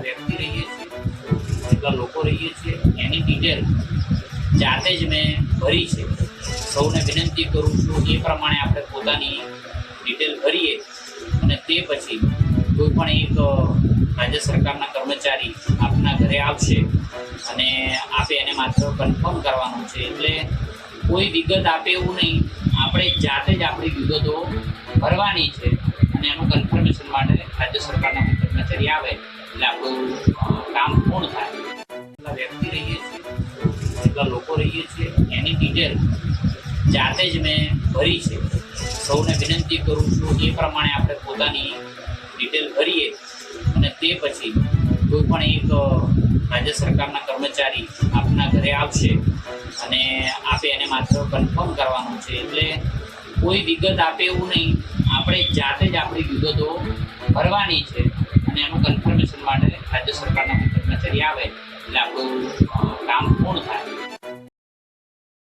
વ્યક્તિ રહીએ છીએ, જેટલા લોકો રહીએ છીએ એની ડિટેલ જાતે જ મેં ભરી છે. સૌને વિનંતી કરું છું એ પ્રમાણે આપણે પોતાની ડિટેલ ભરીએ અને તે પછી કોઈ પણ એક રાજ્ય સરકારના કર્મચારી આપના ઘરે આવશે અને આપે એને માત્ર કન્ફર્મ કરવાનું છે. એટલે કોઈ વિગત આપે એવું નહીં, આપણે જાતે જ આપણી વિગતો ભરવાની છે અને એનું કન્ફર્મેશન માટે રાજ્ય સરકારના કર્મચારી આવે એટલે આપણું કામ પૂર્ણ થાય. એટલા વ્યક્તિ રહીએ છીએ, જેટલા લોકો રહીએ છીએ એની ડિટેલ જાતે જ મેં ભરી છે. સૌને વિનંતી કરું છું એ પ્રમાણે આપણે પોતાની ડિટેલ ભરીએ અને તે પછી કોઈ પણ એક રાજ્ય સરકારના કર્મચારી આપના ઘરે આવશે અને આપે એને માત્ર કન્ફર્મ કરવાનું છે. એટલે કોઈ વિગત આપે એવું નહીં, આપણે જાતે જ આપણી વિગતો ભરવાની છે અને એનું કન્ફર્મેશન માટે રાજ્ય સરકારના કર્મચારી આવે એટલે આપણું કામ